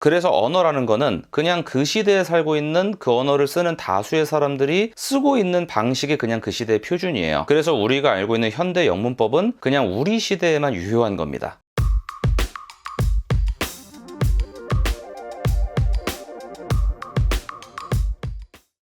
그래서 언어라는 거는 그냥 그 시대에 살고 있는 그 언어를 쓰는 다수의 사람들이 쓰고 있는 방식이 그냥 그 시대의 표준이에요. 그래서 우리가 알고 있는 현대 영문법은 그냥 우리 시대에만 유효한 겁니다.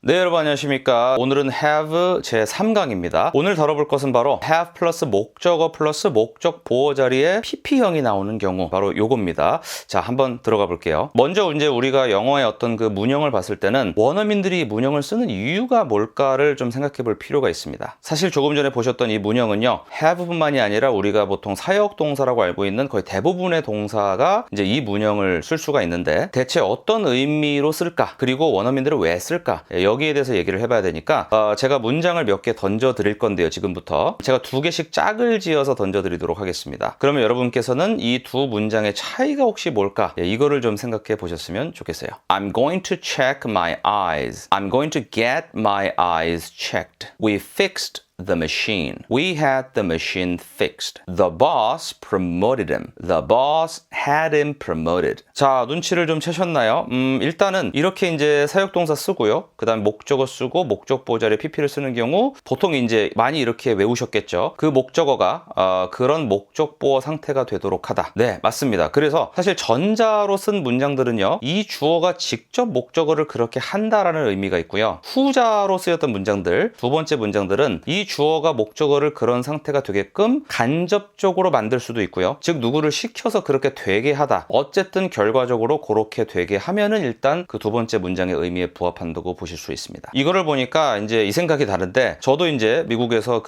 네, 여러분 안녕하십니까. 오늘은 have 제 3강입니다. 오늘 다뤄볼 것은 바로 have 플러스 목적어 플러스 목적 보어 자리에 pp형이 나오는 경우, 바로 요겁니다. 자, 한번 들어가 볼게요. 먼저 이제 우리가 영어의 어떤 그 문형을 봤을 때는 원어민들이 문형을 쓰는 이유가 뭘까를 좀 생각해 볼 필요가 있습니다. 사실 조금 전에 보셨던 이 문형은요, have뿐만이 아니라 우리가 보통 사역 동사라고 알고 있는 거의 대부분의 동사가 이제 이 문형을 쓸 수가 있는데, 대체 어떤 의미로 쓸까? 그리고 원어민들은 왜 쓸까? 여기에 대해서 얘기를 해봐야 되니까 제가 문장을 몇 개 던져 드릴 건데요. 지금부터 제가 2개씩 짝을 지어서 던져 드리도록 하겠습니다. 그러면 여러분께서는 이 두 문장의 차이가 혹시 뭘까? 이거를 좀 생각해 보셨으면 좋겠어요. I'm going to check my eyes. I'm going to get my eyes checked. We fixed the machine. We had the machine fixed. The boss promoted him. The boss had him promoted. 자, 눈치를 좀 채셨나요? 일단은 이렇게 이제 사역동사 쓰고요. 그 다음에 목적어 쓰고 목적 보호 자리에 pp를 쓰는 경우 보통 이제 많이 이렇게 외우셨겠죠. 그 목적어가 그런 목적 보호 상태가 되도록 하다. 네, 맞습니다. 그래서 사실 전자로 쓴 문장들은요, 이 주어가 직접 목적어를 그렇게 한다라는 의미가 있고요. 후자로 쓰였던 문장들, 두 번째 문장들은 이 주어가 목적어를 그런 상태가 되게끔 간접적으로 만들 수도 있고요. 즉 누구를 시켜서 그렇게 되게 하다. 어쨌든 결과적으로 그렇게 되게 하면은 일단 그 두 번째 문장의 의미에 부합한다고 보실 수 있습니다. 이거를 보니까 이제 이 생각이 다른데, 저도 이제 미국에서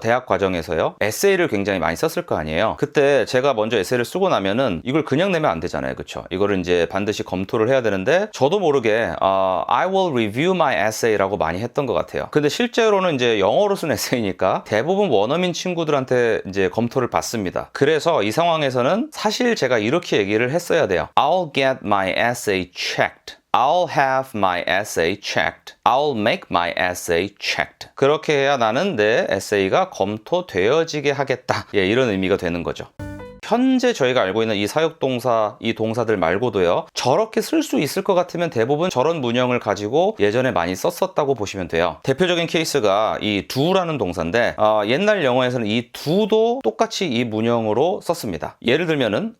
대학 과정에서요, 에세이를 굉장히 많이 썼을 거 아니에요. 그때 제가 먼저 에세이를 쓰고 나면은 이걸 그냥 내면 안 되잖아요. 그렇죠? 이거를 이제 반드시 검토를 해야 되는데, 저도 모르게 I will review my essay라고 많이 했던 것 같아요. 근데 실제로는 이제 영어로 쓴 에세이니까 대부분 원어민 친구들한테 이제 검토를 받습니다. 그래서 이 상황에서는 사실 제가 이렇게 얘기를 했어야 돼요. I'll get my essay checked. I'll have my essay checked. I'll make my essay checked. 그렇게 해야 나는 내 에세이가 검토되어지게 하겠다. 이런 의미가 되는 거죠. 현재 저희가 알고 있는 이 사역동사, 이 동사들 말고도요, 저렇게 쓸 수 있을 것 같으면 대부분 저런 문형을 가지고 예전에 많이 썼었다고 보시면 돼요. 대표적인 케이스가 이 do라는 동사인데, 옛날 영어에서는 이 do도 똑같이 이 문형으로 썼습니다. 예를 들면은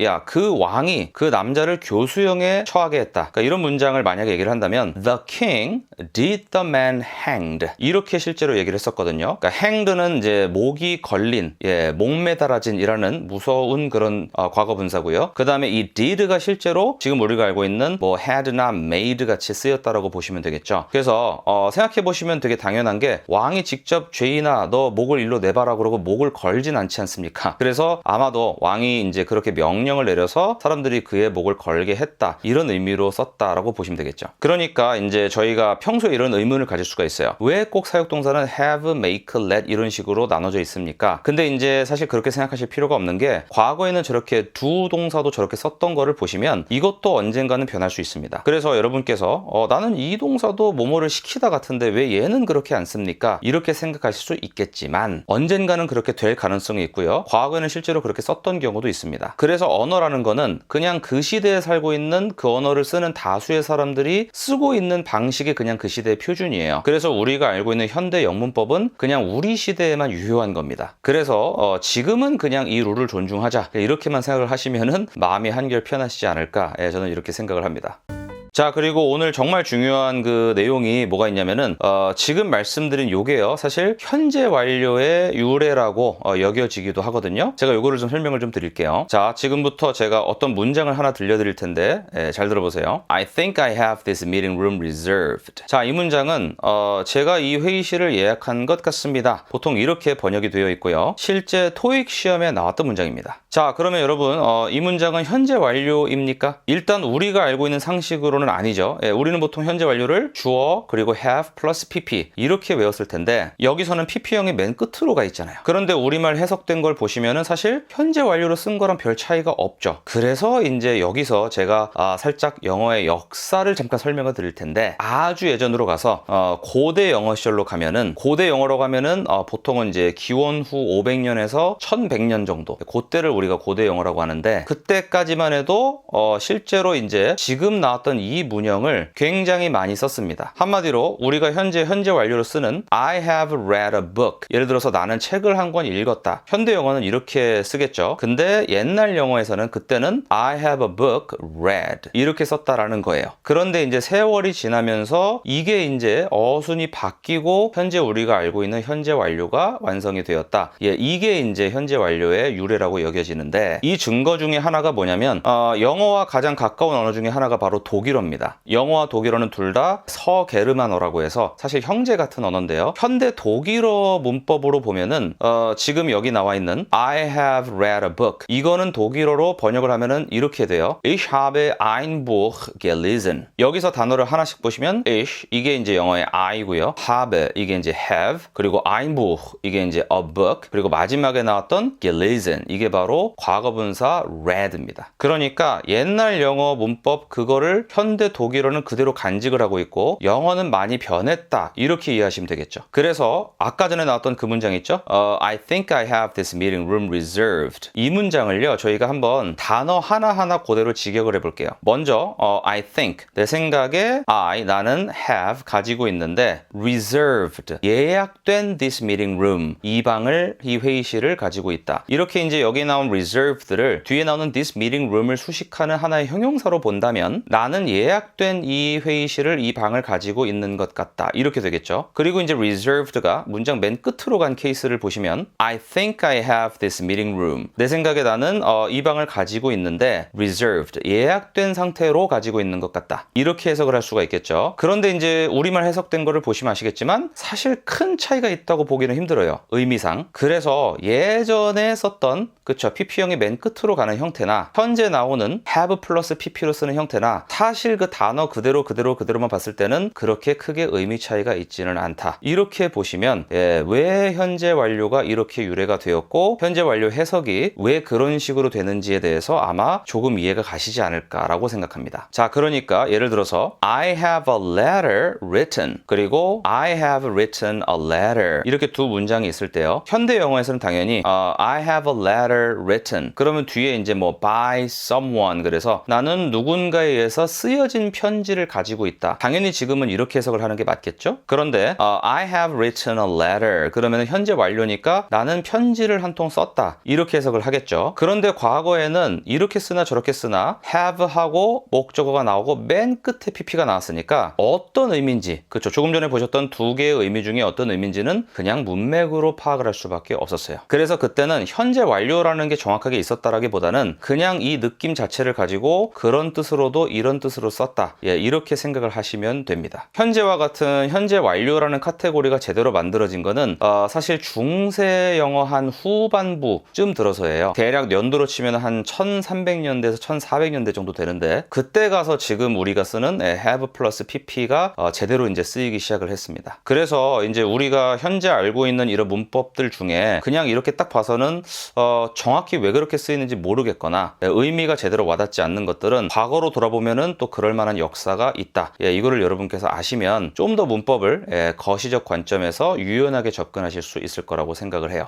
야, 그 왕이 그 남자를 교수형에 처하게 했다. 그러니까 이런 문장을 만약에 얘기를 한다면 The king did the man hanged. 이렇게 실제로 얘기를 했었거든요. 그러니까 hanged는 이제 목이 걸린, 목매달아진이라는 무서운 그런 과거 분사고요. 그 다음에 이 did가 실제로 지금 우리가 알고 있는 뭐 had나 made 같이 쓰였다라고 보시면 되겠죠. 그래서 생각해 보시면 되게 당연한 게, 왕이 직접 죄인아 너 목을 일로 내봐라 그러고 목을 걸진 않지 않습니까? 그래서 아마도 왕이 이제 그렇게 명령을 내려서 사람들이 그의 목을 걸게 했다, 이런 의미로 썼다라고 보시면 되겠죠. 그러니까 이제 저희가 평소에 이런 의문을 가질 수가 있어요. 왜 꼭 사역동사는 have, make, let 이런 식으로 나눠져 있습니까? 근데 이제 사실 그렇게 생각하실 필요가 없는 게, 과거에는 저렇게 do 동사도 저렇게 썼던 거를 보시면 이것도 언젠가는 변할 수 있습니다. 그래서 여러분께서 나는 이 동사도 뭐뭐를 시키다 같은데 왜 얘는 그렇게 안 씁니까? 이렇게 생각하실 수 있겠지만 언젠가는 그렇게 될 가능성이 있고요. 과거에는 실제로 그렇게 썼던 경우도 있습니다. 그래서 언어라는 거는 그냥 그 시대에 살고 있는 그 언어를 쓰는 다수의 사람들이 쓰고 있는 방식이 그냥 그 시대의 표준이에요. 그래서 우리가 알고 있는 현대 영문법은 그냥 우리 시대에만 유효한 겁니다. 그래서 지금은 그냥 이 룰을 존중하자, 이렇게만 생각을 하시면은 마음이 한결 편하시지 않을까, 저는 이렇게 생각을 합니다. 자, 그리고 오늘 정말 중요한 그 내용이 뭐가 있냐면은 지금 말씀드린 요게요, 사실 현재 완료의 유래라고 여겨지기도 하거든요. 제가 요거를 좀 설명을 좀 드릴게요. 자, 지금부터 제가 어떤 문장을 하나 들려드릴 텐데 잘 들어보세요. I think I have this meeting room reserved. 자, 이 문장은 제가 이 회의실을 예약한 것 같습니다. 보통 이렇게 번역이 되어 있고요. 실제 토익 시험에 나왔던 문장입니다. 자, 그러면 여러분 이 문장은 현재 완료입니까? 일단 우리가 알고 있는 상식으로는 완료는 아니죠. 예, 우리는 보통 현재 완료를 주어 그리고 have 플러스 pp 이렇게 외웠을 텐데 여기서는 pp형이 맨 끝으로 가 있잖아요. 그런데 우리말 해석된 걸 보시면은 사실 현재 완료로 쓴 거랑 별 차이가 없죠. 그래서 이제 여기서 제가 살짝 영어의 역사를 잠깐 설명을 드릴 텐데 아주 예전으로 가서 고대 영어 시절로 가면은 고대 영어로 가면은 보통은 이제 기원 후 500년에서 1100년 정도 그때를 우리가 고대 영어라고 하는데 그때까지만 해도 실제로 이제 지금 나왔던 이 문형을 굉장히 많이 썼습니다. 한마디로 우리가 현재 완료로 쓰는 I have read a book 예를 들어서 나는 책을 한 권 읽었다. 현대 영어는 이렇게 쓰겠죠. 근데 옛날 영어에서는 그때는 I have a book read 이렇게 썼다라는 거예요. 그런데 이제 세월이 지나면서 이게 이제 어순이 바뀌고 현재 우리가 알고 있는 현재 완료가 완성이 되었다. 예, 이게 이제 현재 완료의 유래라고 여겨지는데 이 증거 중에 하나가 뭐냐면 영어와 가장 가까운 언어 중에 하나가 바로 독일어입니다. 영어와 독일어는 둘 다 서게르만어라고 해서 사실 형제 같은 언어인데요. 현대 독일어 문법으로 보면은 지금 여기 나와 있는 I have read a book 이거는 독일어로 번역을 하면은 이렇게 돼요. Ich habe ein Buch gelesen. 여기서 단어를 하나씩 보시면 ich 이게 이제 영어의 I고요. habe 이게 이제 have 그리고 ein Buch 이게 이제 a book 그리고 마지막에 나왔던 gelesen 이게 바로 과거분사 read입니다. 그러니까 옛날 영어 문법 그거를 현대 독일어는 그대로 간직을 하고 있고 영어는 많이 변했다 이렇게 이해하시면 되겠죠. 그래서 아까 전에 나왔던 그 문장 있죠? I think I have this meeting room reserved. 이 문장을요 저희가 한번 단어 하나하나 그대로 직역을 해볼게요. 먼저 I think 내 생각에 나는 have 가지고 있는데 reserved 예약된 this meeting room 이 회의실을 가지고 있다. 이렇게 이제 여기 나온 reserved를 뒤에 나오는 this meeting room을 수식하는 하나의 형용사로 본다면 나는 예약된 이 회의실을 이 방을 가지고 있는 것 같다. 이렇게 되겠죠. 그리고 이제 reserved가 문장 맨 끝으로 간 케이스를 보시면 I think I have this meeting room. 내 생각에 나는 이 방을 가지고 있는데 reserved 예약된 상태로 가지고 있는 것 같다. 이렇게 해석을 할 수가 있겠죠. 그런데 이제 우리말 해석된 거를 보시면 아시겠지만 사실 큰 차이가 있다고 보기는 힘들어요. 의미상. 그래서 예전에 썼던 그쵸 pp형이 맨 끝으로 가는 형태나 현재 나오는 have 플러스 pp로 쓰는 형태나 사실 그 단어 그대로만 봤을 때는 그렇게 크게 의미 차이가 있지는 않다. 이렇게 보시면 왜 현재 완료가 이렇게 유래가 되었고 현재 완료 해석이 왜 그런 식으로 되는지에 대해서 아마 조금 이해가 가시지 않을까라고 생각합니다. 자, 그러니까 예를 들어서 I have a letter written 그리고 I have written a letter 이렇게 두 문장이 있을 때요. 현대 영어에서는 당연히 I have a letter written 그러면 뒤에 이제 뭐 by someone 그래서 나는 누군가에 의해서 쓰여진 편지를 가지고 있다. 당연히 지금은 이렇게 해석을 하는 게 맞겠죠? 그런데 I have written a letter 그러면 현재 완료니까 나는 편지를 한 통 썼다. 이렇게 해석을 하겠죠. 그런데 과거에는 이렇게 쓰나 저렇게 쓰나 have 하고 목적어가 나오고 맨 끝에 pp가 나왔으니까 어떤 의미인지 그렇죠. 조금 전에 보셨던 두 개의 의미 중에 어떤 의미인지는 그냥 문맥으로 파악을 할 수밖에 없었어요. 그래서 그때는 현재 완료라는 게 정확하게 있었다라기보다는 그냥 이 느낌 자체를 가지고 그런 뜻으로도 이런 뜻으로 썼다. 이렇게 생각을 하시면 됩니다. 현재와 같은 현재 완료라는 카테고리가 제대로 만들어진 거는 사실 중세 영어 한 후반부쯤 들어서예요. 대략 연도로 치면 한 1300년대에서 1400년대 정도 되는데 그때 가서 지금 우리가 쓰는 have 플러스 pp가 제대로 이제 쓰이기 시작을 했습니다. 그래서 이제 우리가 현재 알고 있는 이런 문법들 중에 그냥 이렇게 딱 봐서는 정확히 왜 그렇게 쓰이는지 모르겠거나 의미가 제대로 와닿지 않는 것들은 과거로 돌아보면은 또 그럴 만한 역사가 있다. 이거를 여러분께서 아시면 좀 더 문법을 거시적 관점에서 유연하게 접근하실 수 있을 거라고 생각을 해요.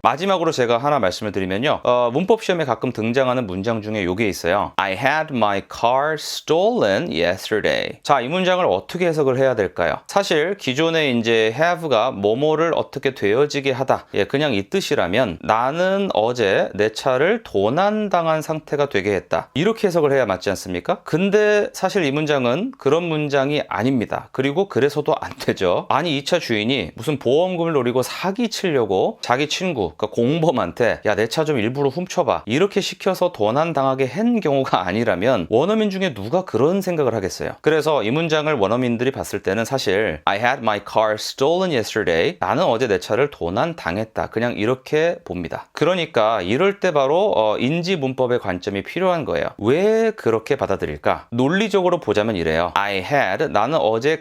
마지막으로 제가 하나 말씀을 드리면요. 문법 시험에 가끔 등장하는 문장 중에 요게 있어요. I had my car stolen yesterday. 자, 이 문장을 어떻게 해석을 해야 될까요? 사실 기존에 이제 have가 뭐뭐를 어떻게 되어지게 하다. 그냥 이 뜻이라면 나는 어제 내 차를 도난당한 상태가 되게 했다. 이렇게 해석을 해야 맞지 않습니까? 근데 사실 이 문장은 그런 문장이 아닙니다. 그리고 그래서도 안 되죠. 아니 이 차 주인이 무슨 보험금을 노리고 사기 치려고 자기 친구 그러니까 공범한테 야, 내 차 좀 일부러 훔쳐봐 이렇게 시켜서 도난당하게 한 경우가 아니라면 원어민 중에 누가 그런 생각을 하겠어요. 그래서 이 문장을 원어민들이 봤을 때는 사실 I had my car stolen yesterday. 나는 어제 내 차를 도난당했다. 그냥 이렇게 봅니다. 그러니까 이럴 때 바로 인지 문법의 관점이 필요한 거예요. 왜 그렇게 받아들일까? 논리적으로 보자면 이래요. I had, 나는 어제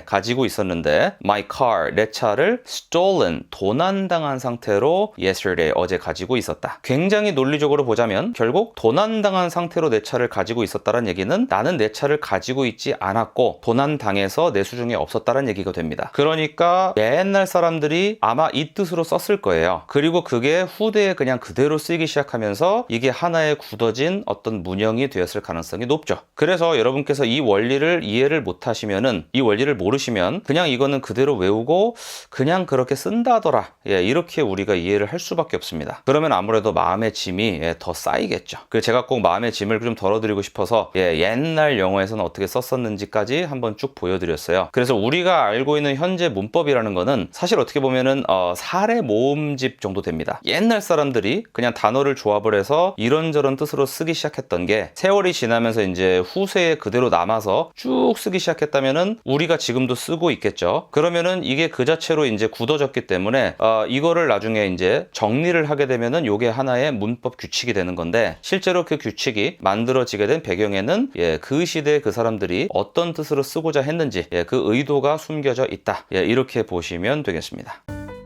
가지고 있었는데 my car, 내 차를 stolen, 도난당한 상태로 yesterday, 어제 가지고 있었다. 굉장히 논리적으로 보자면 결국 도난당한 상태로 내 차를 가지고 있었다는 얘기는 나는 내 차를 가지고 있지 않았고 도난당해서 내 수중에 없었다는 얘기가 됩니다. 그러니까 옛날 사람들이 아마 이 뜻으로 썼을 거예요. 그리고 그게 후대에 그냥 그대로 쓰이기 시작하면서 이게 하나의 굳어진 어떤 문형이 되었을 가능성이 높죠. 그래서 여러분께서 이 원리를 이해를 못하시면은, 이 원리를 모르시면 그냥 이거는 그대로 외우고 그냥 그렇게 쓴다더라, 이렇게 우리가 이해를 할 수밖에 없습니다. 그러면 아무래도 마음의 짐이 더 쌓이겠죠. 제가 꼭 마음의 짐을 좀 덜어드리고 싶어서 옛날 영어에서는 어떻게 썼었는지까지 한번 쭉 보여드렸어요. 그래서 우리가 알고 있는 현재 문법이라는 거는 사실 어떻게 보면은 사례 모음집 정도 됩니다. 옛날 사람들이 그냥 단어를 조합을 해서 이런저런 뜻으로 쓰기 시작했던 게 세월이 지나면서 이제 후세에 그대로 남아서 쭉 쓰기 시작했다면은 우리가 지금도 쓰고 있겠죠. 그러면은 이게 그 자체로 이제 굳어졌기 때문에 이거를 나중에 이제 정리를 하게 되면은 요게 하나의 문법 규칙이 되는 건데, 실제로 그 규칙이 만들어지게 된 배경에는 그 시대에 그 사람들이 어떤 뜻으로 쓰고자 했는지 그 의도가 숨겨져 있다, 이렇게 보시면 되겠습니다.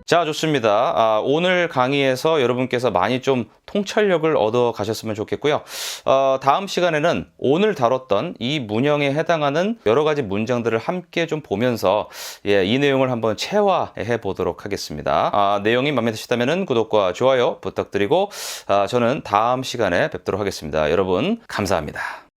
자, 좋습니다. 오늘 강의에서 여러분께서 많이 좀 통찰력을 얻어 가셨으면 좋겠고요. 다음 시간에는 오늘 다뤘던 이 문형에 해당하는 여러 가지 문장들을 함께 좀 보면서 이 내용을 한번 체화해 보도록 하겠습니다. 내용이 마음에 드시다면 구독과 좋아요 부탁드리고 저는 다음 시간에 뵙도록 하겠습니다. 여러분 감사합니다.